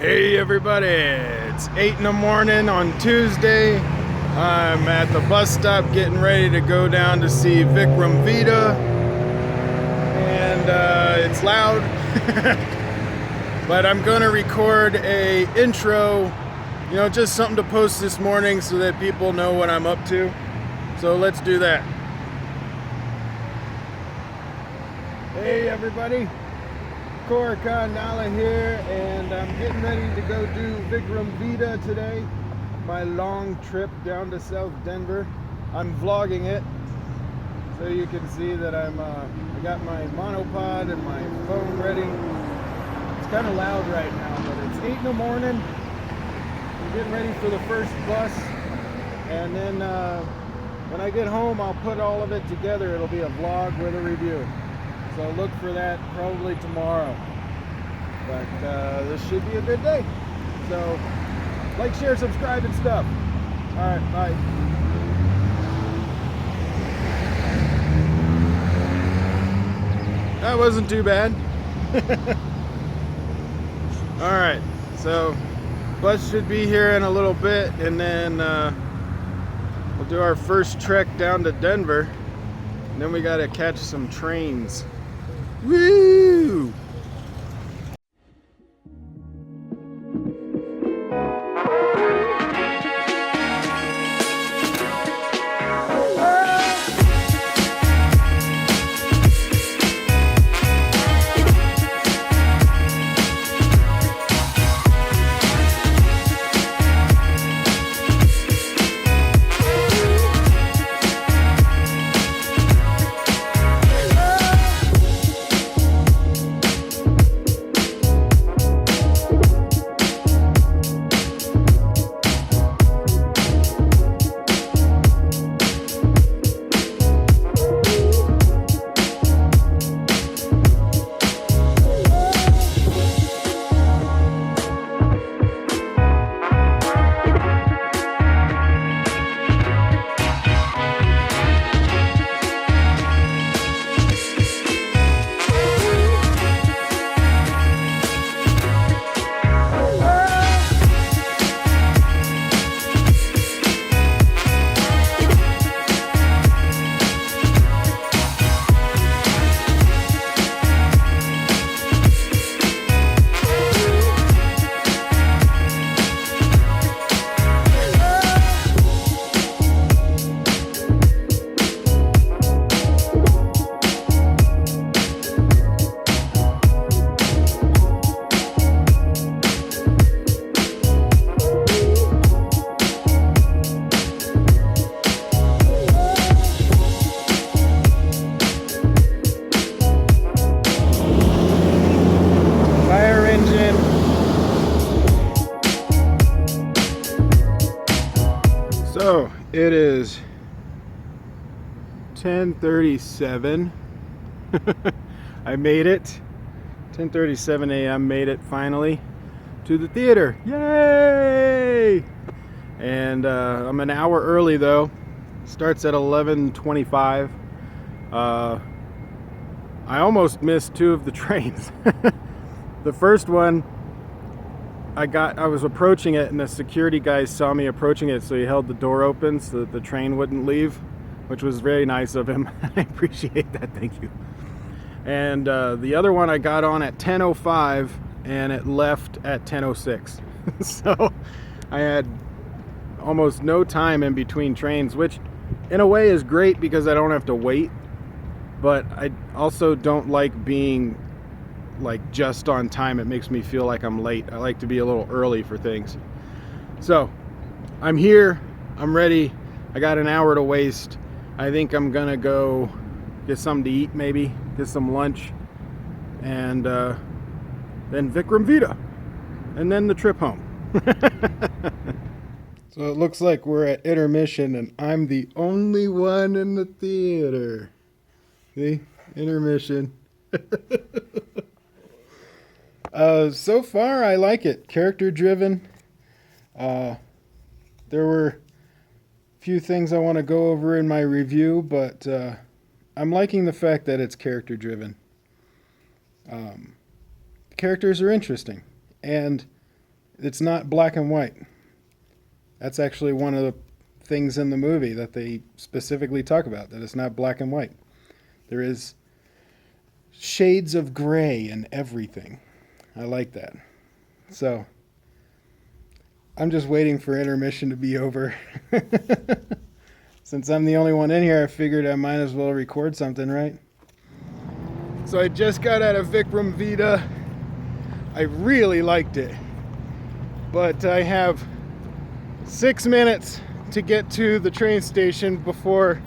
Hey everybody, it's 8 in the morning on Tuesday. I'm at the bus stop getting ready to go down to see Vikram Vedha. And it's loud. But I'm going to record a intro, just something to post this morning so that people know what I'm up to. So let's do that. Hey everybody. Koricon Nerd here, and I'm getting ready to go do Vikram Vedha today. My long trip down to South Denver. I'm vlogging it, so you can see that I got my monopod and my phone ready. It's kind of loud right now, but it's 8 in the morning. I'm getting ready for the first bus, and then when I get home, I'll put all of it together. It'll be a vlog with a review. So look for that probably tomorrow. But this should be a good day. So like, share, subscribe, and stuff. Alright, bye. That wasn't too bad. Alright, so bus should be here in a little bit, and then we'll do our first trek down to Denver. And then we gotta catch some trains. Woo! So it is 10:37. I made it. 10:37 a.m. made it finally to the theater. Yay! And I'm an hour early though. Starts at 11:25. I almost missed two of the trains. The first one, I was approaching it, and the security guys saw me approaching it, so he held the door open so that the train wouldn't leave, which was very nice of him. I appreciate that, thank you. And the other one I got on at 10:05, and it left at 10:06. So I had almost no time in between trains, which in a way is great because I don't have to wait, but I also don't like being like just on time. It makes me feel like I'm late. I like to be a little early for things. So I'm here, I'm ready. I got an hour to waste. I think I'm gonna go get something to eat, maybe get some lunch, and then Vikram Vedha, and then the trip home. So it looks like we're at intermission, and I'm the only one in the theater. See, intermission. So far, I like it. Character driven. There were a few things I want to go over in my review, but I'm liking the fact that it's character driven. Characters are interesting, and it's not black and white. That's actually one of the things in the movie that they specifically talk about, that it's not black and white. There is shades of gray in everything. I like that. So, I'm just waiting for intermission to be over. Since I'm the only one in here, I figured I might as well record something, right? So I just got out of Vikram Vedha. I really liked it. But I have 6 minutes to get to the train station before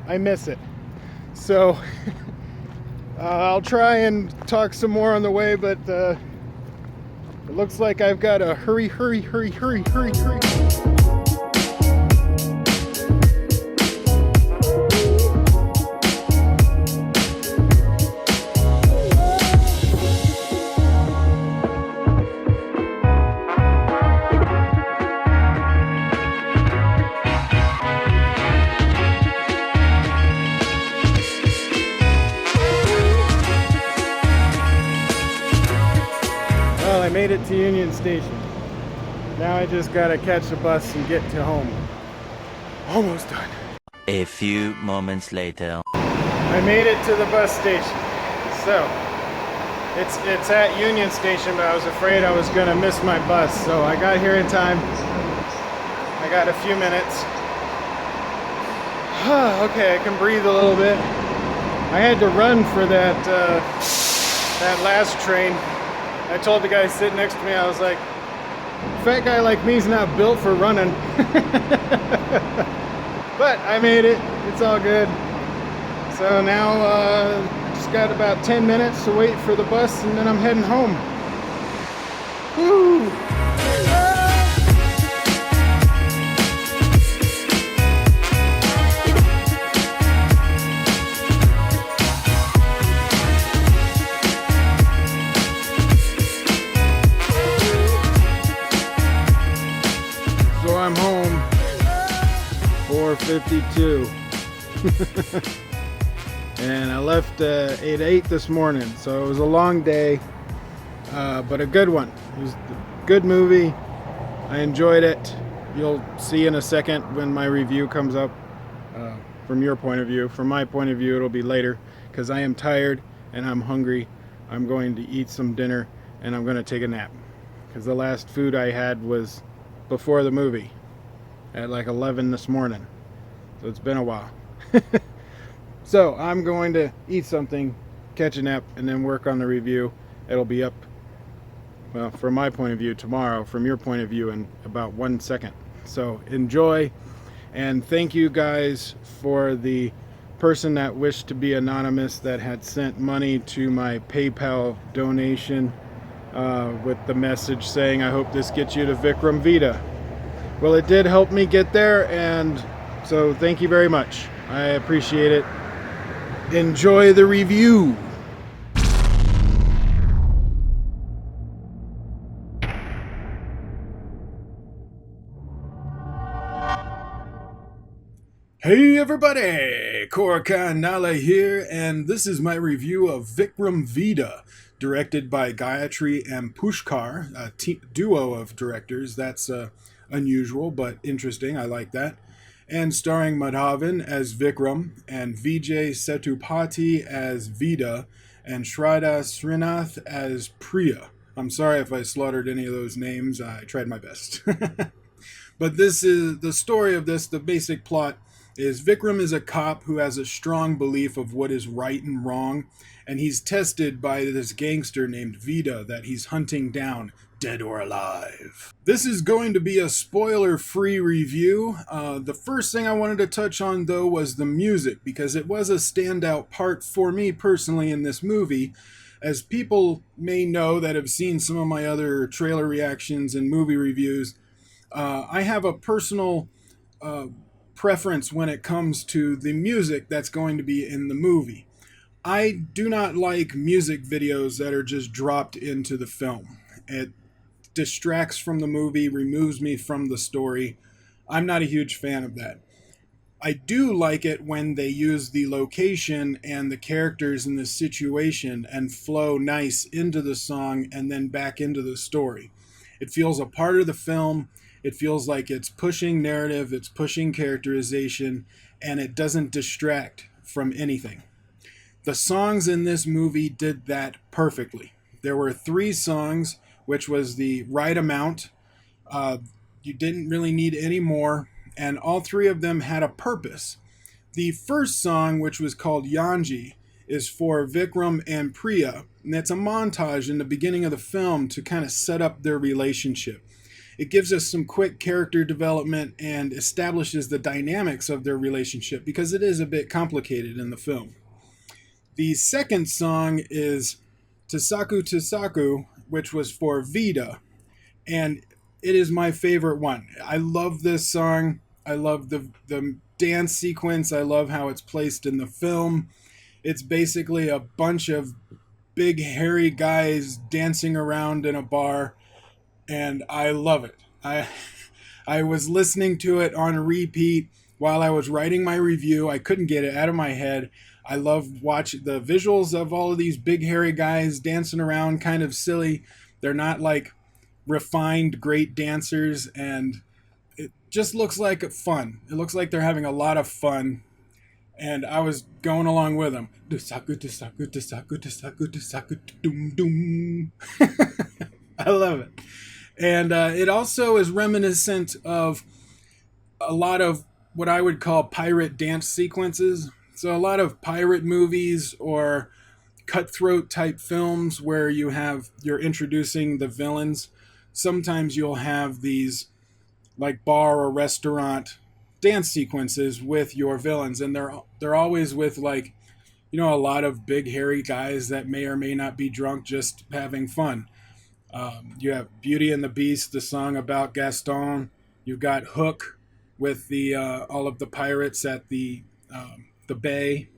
I miss it. So I'll try and talk some more on the way, but it looks like I've got to hurry. I made it to Union Station. Now I just gotta catch the bus and get to home. Almost done. A few moments later. I made it to the bus station. So, it's at Union Station, but I was afraid I was gonna miss my bus. So I got here in time. I got a few minutes. Okay, I can breathe a little bit. I had to run for that last train. I told the guy sitting next to me, I was like, fat guy like me's not built for running. But I made it. It's all good. So now just got about 10 minutes to wait for the bus, and then I'm heading home. Woo! I'm home, 4:52, and I left at 8 this morning, so it was a long day, but a good one. It was a good movie. I enjoyed it. You'll see in a second when my review comes up, from your point of view. From my point of view, it'll be later, because I am tired and I'm hungry. I'm going to eat some dinner, and I'm going to take a nap, because the last food I had was before the movie at like 11 this morning, so it's been a while. So I'm going to eat something, catch a nap, and then work on the review. It'll be up, well, from my point of view tomorrow, from your point of view in about 1 second. So enjoy, and thank you guys for the person that wished to be anonymous that had sent money to my PayPal donation with the message saying, I hope this gets you to Vikram Vedha. Well, it did help me get there, and so thank you very much. I appreciate it. Enjoy the review. Hey everybody, Koricon Nerd here, and this is my review of Vikram Vedha, directed by Gayatri and Pushkar, a duo of directors. That's unusual, but interesting. I like that. And starring Madhavan as Vikram, and Vijay Sethupathi as Vedha, and Shraddha Srinath as Priya. I'm sorry if I slaughtered any of those names. I tried my best. But this is the story of this. The basic plot is Vikram is a cop who has a strong belief of what is right and wrong, and he's tested by this gangster named Vedha that he's hunting down, dead or alive. This is going to be a spoiler-free review. The first thing I wanted to touch on, though, was the music, because it was a standout part for me personally in this movie. As people may know that have seen some of my other trailer reactions and movie reviews, I have a personal preference when it comes to the music that's going to be in the movie. I do not like music videos that are just dropped into the film. It distracts from the movie, removes me from the story. I'm not a huge fan of that. I do like it when they use the location and the characters in the situation and flow nice into the song and then back into the story. It feels a part of the film. It feels like it's pushing narrative, it's pushing characterization, and it doesn't distract from anything. The songs in this movie did that perfectly. There were three songs, which was the right amount. Uh, you didn't really need any more, and all three of them had a purpose. The first song, which was called Yaanji, is for Vikram and Priya, and it's a montage in the beginning of the film to kind of set up their relationship. It gives us some quick character development and establishes the dynamics of their relationship because it is a bit complicated in the film. The second song is Tasakku, which was for Vida, and it is my favorite one. I love this song. I love the dance sequence. I love how it's placed in the film. It's basically a bunch of big hairy guys dancing around in a bar, and I love it. I was listening to it on repeat while I was writing my review. I couldn't get it out of my head. I love watching the visuals of all of these big hairy guys dancing around, kind of silly. They're not like refined great dancers, and it just looks like fun. It looks like they're having a lot of fun, and I was going along with them. Tasakku, tasakku, tasakku, tasakku, tasakku, doom, doom. I love it. And it also is reminiscent of a lot of what I would call pirate dance sequences. So a lot of pirate movies or cutthroat type films where you're introducing the villains. Sometimes you'll have these like bar or restaurant dance sequences with your villains, and they're always with like, a lot of big hairy guys that may or may not be drunk, just having fun. You have Beauty and the Beast, the song about Gaston. You've got Hook with the all of the pirates at the bay.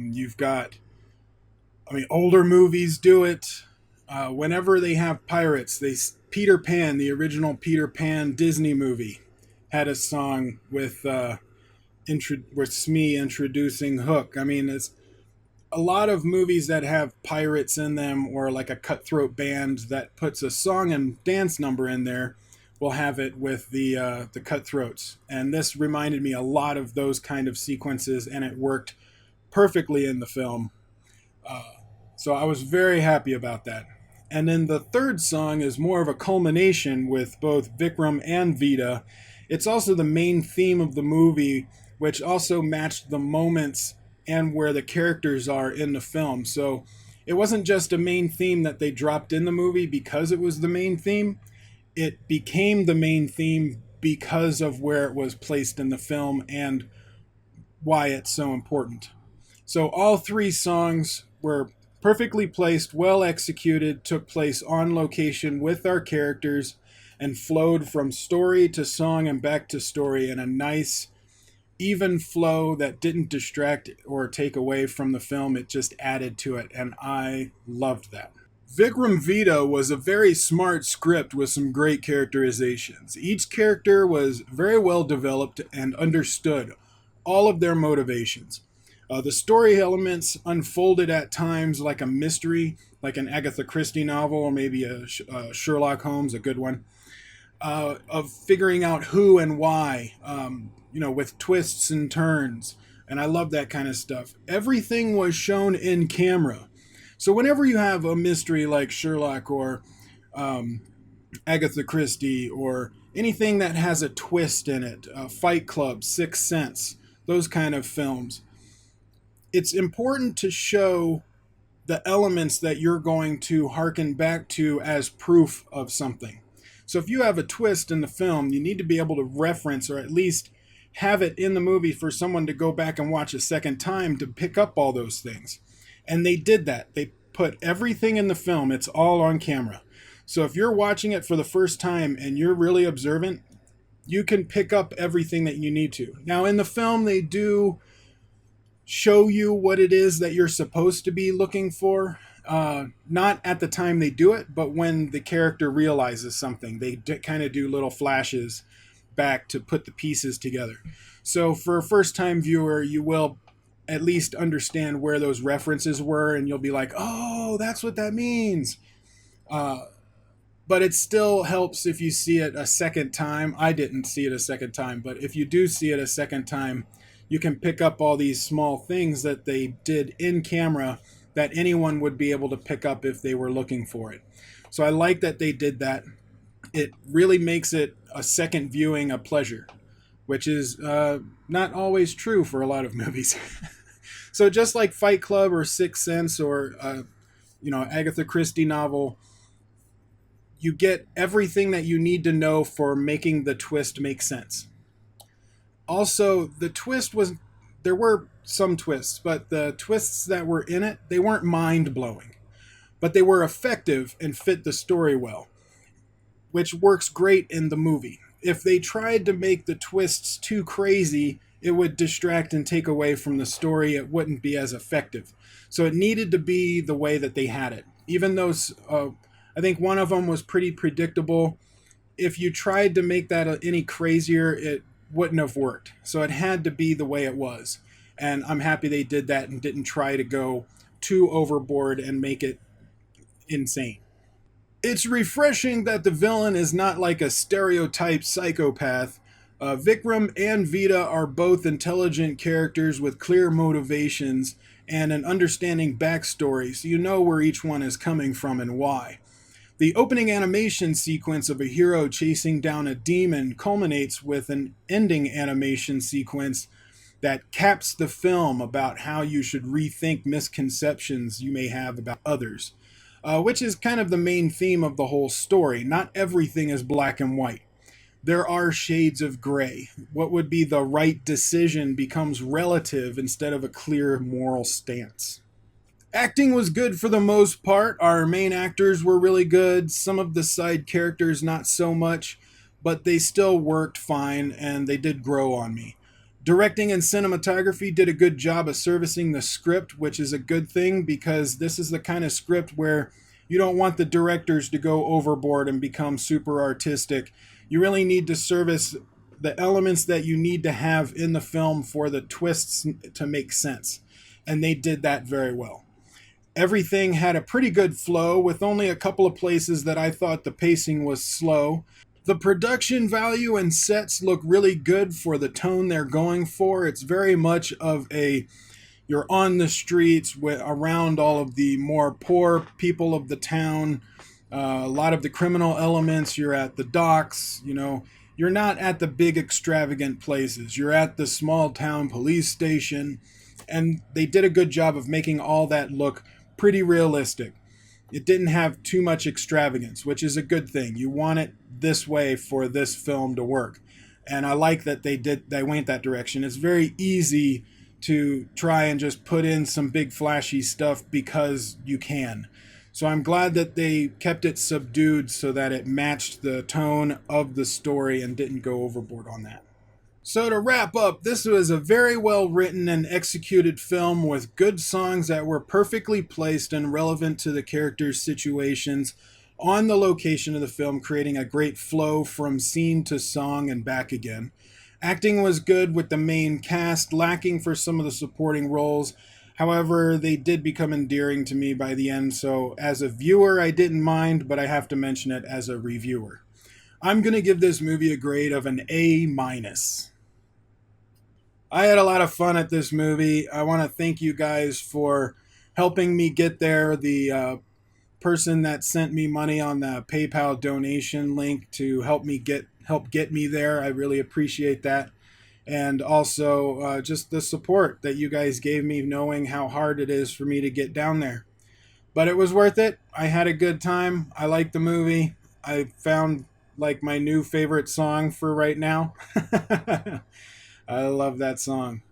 You've got, older movies do it. Whenever they have pirates, Peter Pan, the original Peter Pan Disney movie, had a song with Smee introducing Hook. It's a lot of movies that have pirates in them, or like a cutthroat band that puts a song and dance number in there, will have it with the cutthroats. And this reminded me a lot of those kind of sequences, and it worked perfectly in the film. So I was very happy about that. And then the third song is more of a culmination with both Vikram and Vida. It's also the main theme of the movie, which also matched the moments and where the characters are in the film. So it wasn't just a main theme that they dropped in the movie because it was the main theme. It became the main theme because of where it was placed in the film and why it's so important. So all three songs were perfectly placed, well executed, took place on location with our characters, and flowed from story to song and back to story in a nice, even flow that didn't distract or take away from the film. It just added to it, and I loved that. Vikram Vedha was a very smart script with some great characterizations. Each character was very well developed and understood all of their motivations. The story elements unfolded at times like a mystery, like an Agatha Christie novel, or maybe a Sherlock Holmes, a good one, of figuring out who and why, with twists and turns. And I love that kind of stuff. Everything was shown in camera. So whenever you have a mystery like Sherlock or Agatha Christie or anything that has a twist in it, Fight Club, Sixth Sense, those kind of films, it's important to show the elements that you're going to hearken back to as proof of something. So if you have a twist in the film, you need to be able to reference or at least have it in the movie for someone to go back and watch a second time to pick up all those things. And they did that. They put everything in the film. It's all on camera. So if you're watching it for the first time and you're really observant, you can pick up everything that you need to. Now in the film, they do show you what it is that you're supposed to be looking for. Not at the time they do it, but when the character realizes something, they kind of do little flashes back to put the pieces together. So for a first-time viewer, you will at least understand where those references were, and you'll be like, oh, that's what that means. but it still helps if you see it a second time. I didn't see it a second time, but if you do see it a second time, you can pick up all these small things that they did in camera that anyone would be able to pick up if they were looking for it. So I like that they did that. It really makes it a second viewing a pleasure, which is not always true for a lot of movies. So just like Fight Club or Sixth Sense or Agatha Christie novel, you get everything that you need to know for making the twist make sense. Also, there were some twists, but the twists that were in it, they weren't mind-blowing, but they were effective and fit the story well, which works great in the movie. If they tried to make the twists too crazy, it would distract and take away from the story. It wouldn't be as effective. So it needed to be the way that they had it. Even though I think one of them was pretty predictable, if you tried to make that any crazier, it wouldn't have worked. So it had to be the way it was. And I'm happy they did that and didn't try to go too overboard and make it insane. It's refreshing that the villain is not like a stereotype psychopath. Vikram and Vedha are both intelligent characters with clear motivations and an understanding backstory, so you know where each one is coming from and why. The opening animation sequence of a hero chasing down a demon culminates with an ending animation sequence that caps the film about how you should rethink misconceptions you may have about others, which is kind of the main theme of the whole story. Not everything is black and white. There are shades of gray. What would be the right decision becomes relative instead of a clear moral stance. Acting was good for the most part. Our main actors were really good. Some of the side characters not so much, but they still worked fine and they did grow on me. Directing and cinematography did a good job of servicing the script, which is a good thing because this is the kind of script where you don't want the directors to go overboard and become super artistic. You really need to service the elements that you need to have in the film for the twists to make sense. And they did that very well. Everything had a pretty good flow, with only a couple of places that I thought the pacing was slow. The production value and sets look really good for the tone they're going for. It's very much of you're on the streets around all of the more poor people of the town. A lot of the criminal elements, you're at the docks, you're not at the big extravagant places. You're at the small town police station, and they did a good job of making all that look pretty realistic. It didn't have too much extravagance, which is a good thing. You want it this way for this film to work. And I like that they went that direction. It's very easy to try and just put in some big flashy stuff because you can. So I'm glad that they kept it subdued so that it matched the tone of the story and didn't go overboard on that. So to wrap up, this was a very well written and executed film with good songs that were perfectly placed and relevant to the characters' situations on the location of the film, creating a great flow from scene to song and back again. Acting was good with the main cast, lacking for some of the supporting roles. However, they did become endearing to me by the end, so as a viewer I didn't mind, but I have to mention it as a reviewer. I'm going to give this movie a grade of an A-. I had a lot of fun at this movie. I want to thank you guys for helping me get there. The person that sent me money on the PayPal donation link to help get me there, I really appreciate that. And also just the support that you guys gave me, knowing how hard it is for me to get down there. But it was worth it. I had a good time. I liked the movie. I found like my new favorite song for right now. I love that song.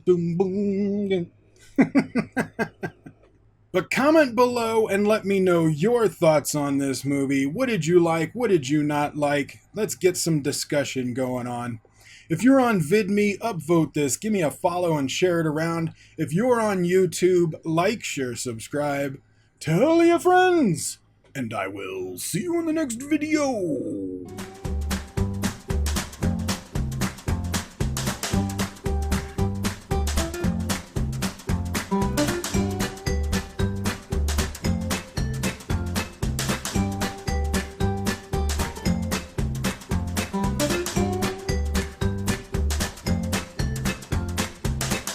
Boom, boom. But comment below and let me know your thoughts on this movie. What did you like? What did you not like? Let's get some discussion going on. If you're on VidMe, upvote this. Give me a follow and share it around. If you're on YouTube, like, share, subscribe. Tell your friends. And I will see you in the next video.